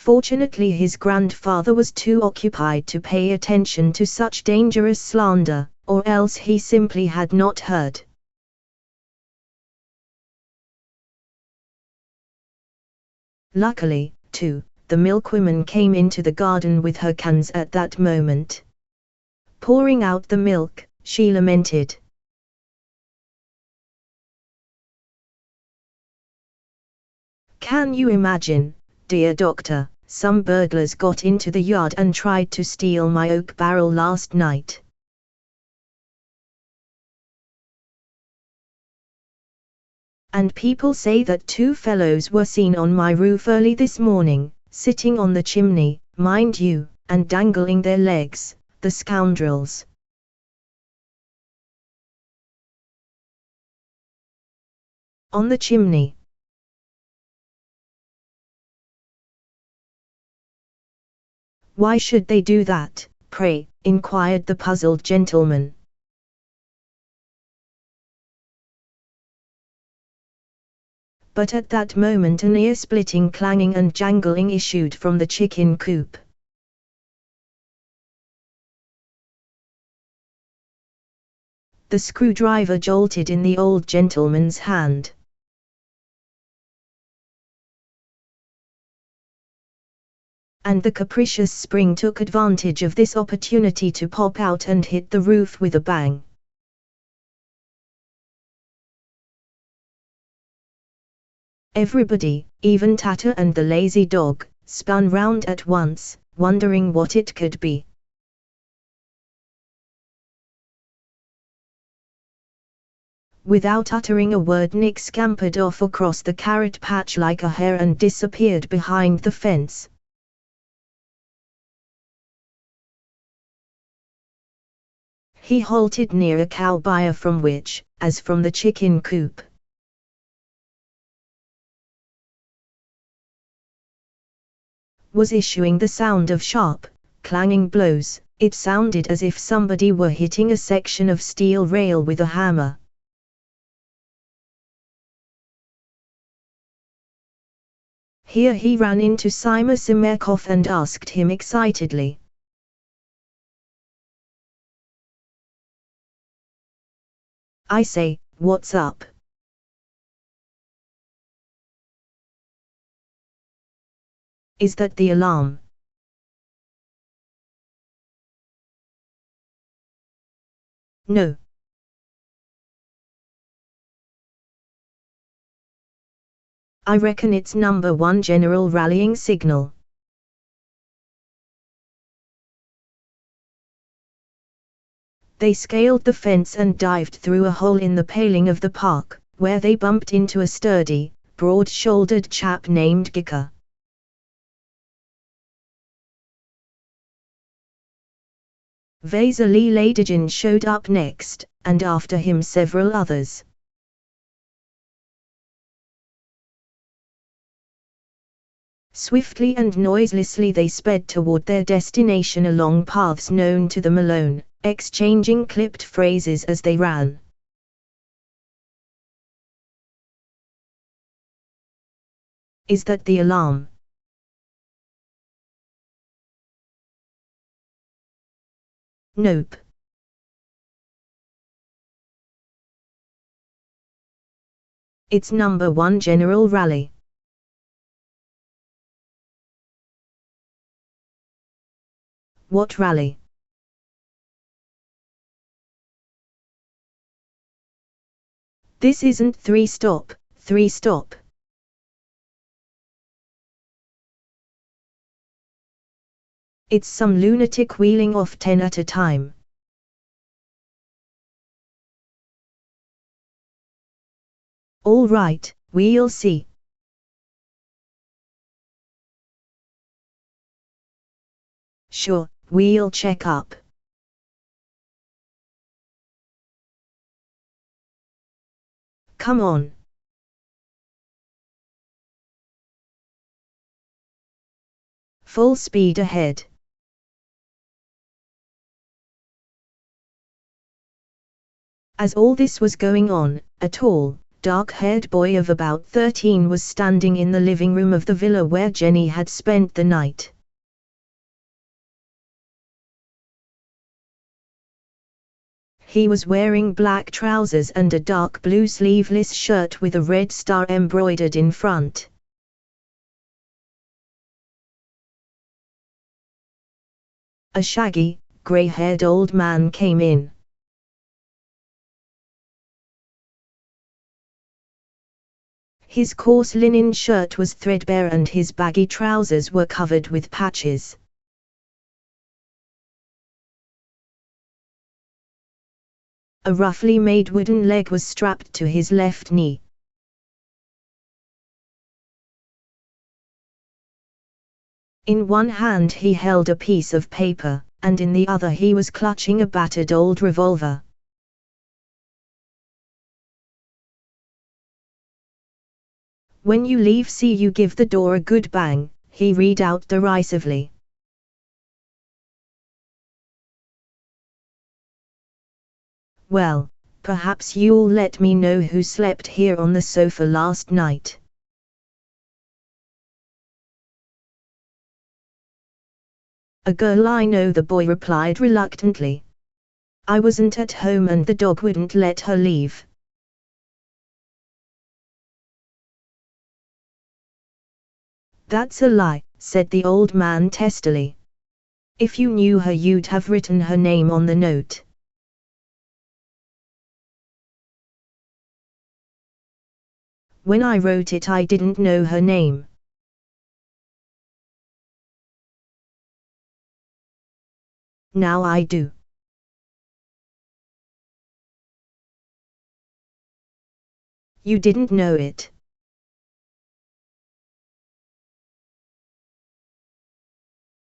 Fortunately his grandfather was too occupied to pay attention to such dangerous slander, or else he simply had not heard. Luckily, too, the milkwoman came into the garden with her cans at that moment. Pouring out the milk, she lamented. "Can you imagine, dear doctor, some burglars got into the yard and tried to steal my oak barrel last night. And people say that two fellows were seen on my roof early this morning, sitting on the chimney, mind you, and dangling their legs, the scoundrels. On the chimney." "Why should they do that, pray?" inquired the puzzled gentleman. But at that moment an ear-splitting clanging and jangling issued from the chicken coop. The screwdriver jolted in the old gentleman's hand. And the capricious spring took advantage of this opportunity to pop out and hit the roof with a bang. Everybody, even Tatter and the lazy dog, spun round at once, wondering what it could be. Without uttering a word, Nick scampered off across the carrot patch like a hare and disappeared behind the fence. He halted near a cow byre from which, as from the chicken coop, was issuing the sound of sharp, clanging blows. It sounded as if somebody were hitting a section of steel rail with a hammer. Here he ran into Simon Simerkov and asked him excitedly, "I say, what's up?" "Is that the alarm?" "No." "I reckon it's number 1 general rallying signal." They scaled the fence and dived through a hole in the paling of the park, where they bumped into a sturdy, broad-shouldered chap named Gicker. Vasily Ladygin showed up next, and after him several others. Swiftly and noiselessly they sped toward their destination along paths known to them alone, exchanging clipped phrases as they ran. "Is that the alarm?" "Nope." "It's number 1 general rally." "What rally?" "This isn't 3-stop, 3-stop. It's some lunatic wheeling off 10 at a time." "All right, we'll see." "Sure, we'll check up." "Come on." Full speed ahead. As all this was going on, a tall, dark-haired boy of about 13 was standing in the living room of the villa where Jenny had spent the night. He was wearing black trousers and a dark blue sleeveless shirt with a red star embroidered in front. A shaggy, grey-haired old man came in. His coarse linen shirt was threadbare and his baggy trousers were covered with patches. A roughly made wooden leg was strapped to his left knee. In one hand he held a piece of paper, and in the other he was clutching a battered old revolver. "When you leave, see you give the door a good bang," he read out derisively. "Well, perhaps you'll let me know who slept here on the sofa last night." "A girl I know," the boy replied reluctantly. "I wasn't at home and the dog wouldn't let her leave." "That's a lie," said the old man testily. "If you knew her you'd have written her name on the note." "When I wrote it I didn't know her name." "Now I do." "You didn't know it."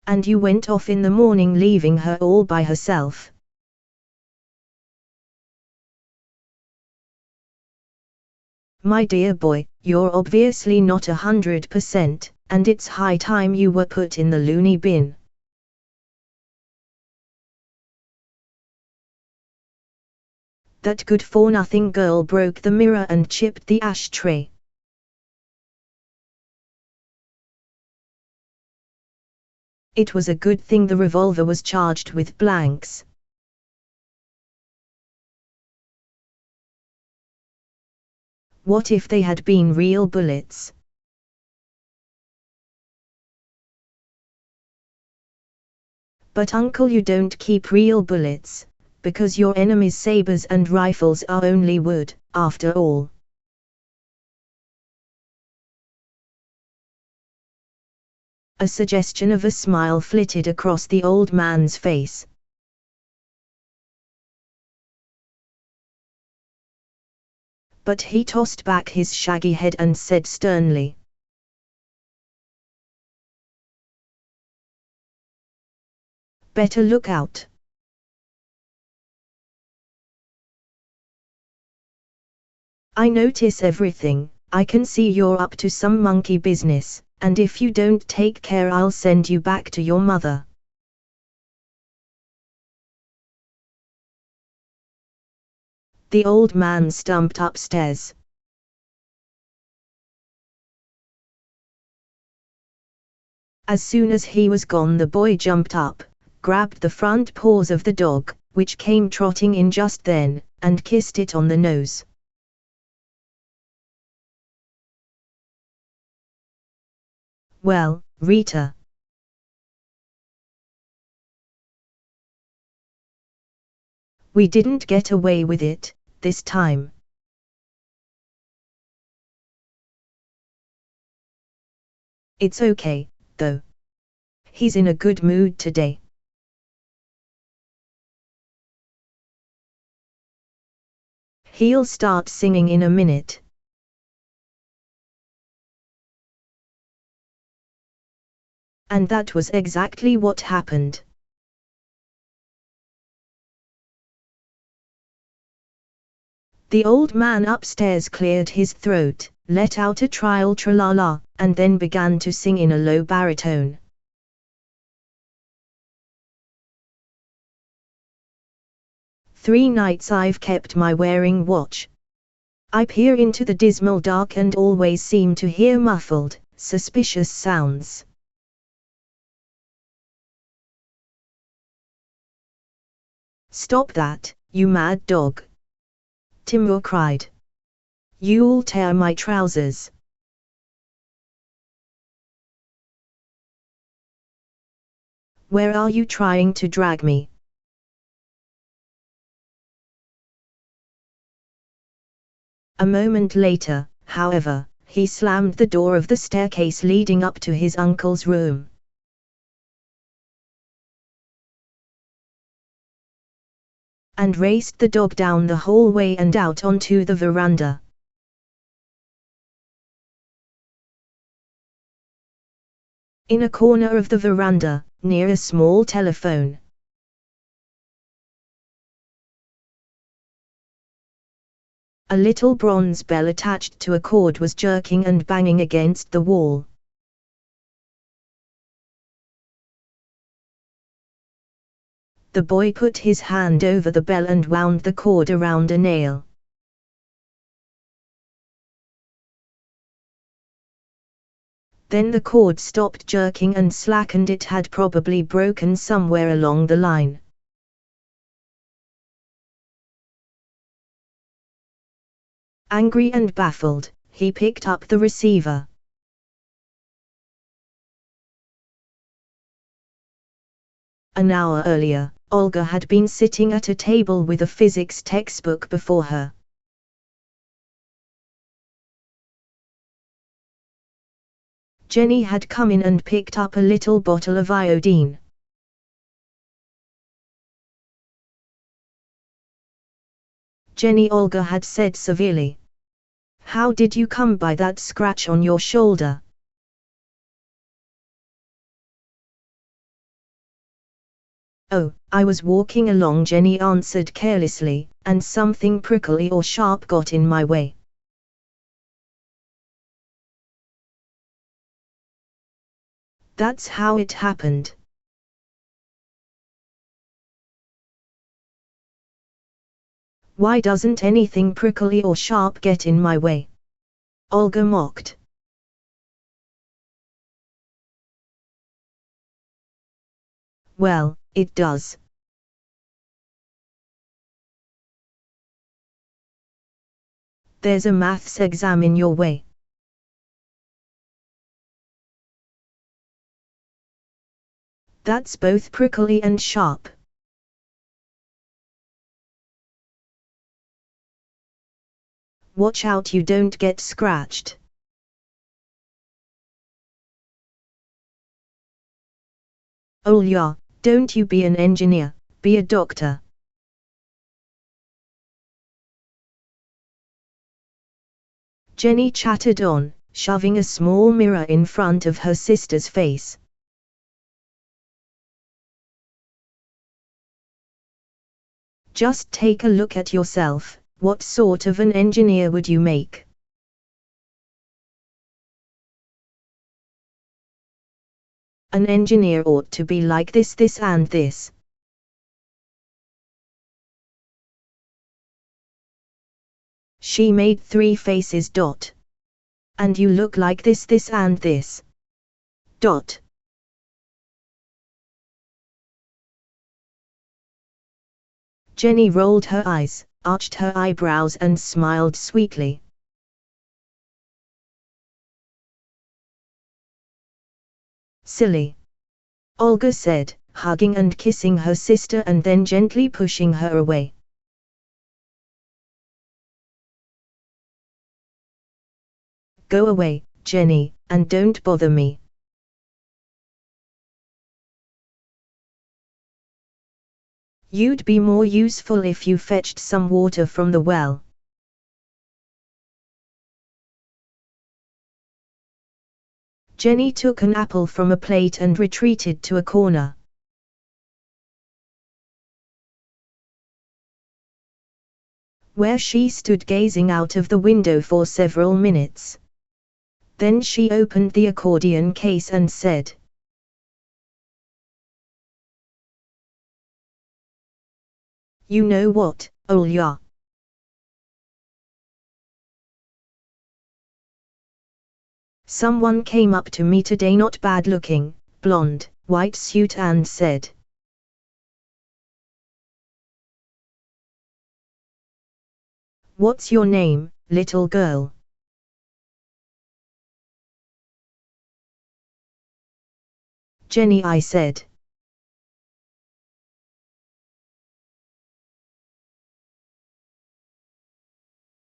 "And you went off in the morning leaving her all by herself." "My dear boy, you're obviously not 100%, and it's high time you were put in the loony bin." That good-for-nothing girl broke the mirror and chipped the ashtray. It was a good thing the revolver was charged with blanks. What if they had been real bullets? "But uncle, you don't keep real bullets, because your enemy's sabers and rifles are only wood, after all." A suggestion of a smile flitted across the old man's face. But he tossed back his shaggy head and said sternly, "Better look out. I notice everything. I can see you're up to some monkey business, and if you don't take care I'll send you back to your mother." The old man stumped upstairs. As soon as he was gone, the boy jumped up, grabbed the front paws of the dog, which came trotting in just then, and kissed it on the nose. "Well, Rita," "we didn't get away with it, this time." "It's okay, though. He's in a good mood today." "He'll start singing in a minute." And that was exactly what happened. The old man upstairs cleared his throat, let out a trial tra-la-la, and then began to sing in a low baritone. 3 nights I've kept my wearing watch. I peer into the dismal dark and always seem to hear muffled, suspicious sounds. Stop that, you mad dog! Timur cried. You'll tear my trousers. Where are you trying to drag me? A moment later, however, he slammed the door of the staircase leading up to his uncle's room. And raced the dog down the hallway and out onto the veranda. In a corner of the veranda, near a small telephone, a little bronze bell attached to a cord was jerking and banging against the wall. The boy put his hand over the bell and wound the cord around a nail. Then the cord stopped jerking and slackened. It had probably broken somewhere along the line. Angry and baffled, he picked up the receiver. An hour earlier, Olga had been sitting at a table with a physics textbook before her. Jenny had come in and picked up a little bottle of iodine. Jenny, Olga had said severely. How did you come by that scratch on your shoulder? Oh, I was walking along, Jenny answered carelessly, and something prickly or sharp got in my way. That's how it happened. Why doesn't anything prickly or sharp get in my way? Olga mocked. Well, it does. There's a maths exam in your way. That's both prickly and sharp. Watch out you don't get scratched. Olya, don't you be an engineer, be a doctor. Jenny chattered on, shoving a small mirror in front of her sister's face. Just take a look at yourself, what sort of an engineer would you make? An engineer ought to be like this, this and this. She made 3 faces. And you look like this, this and this. Jenny rolled her eyes, arched her eyebrows and smiled sweetly. Silly, Olga said, hugging and kissing her sister and then gently pushing her away. Go away, Jenny, and don't bother me. You'd be more useful if you fetched some water from the well. Jenny took an apple from a plate and retreated to a corner. Where she stood gazing out of the window for several minutes. Then she opened the accordion case and said, You know what, Olya? Someone came up to me today, not bad looking, blonde, white suit, and said, "What's your name, little girl?" "Jenny," I said.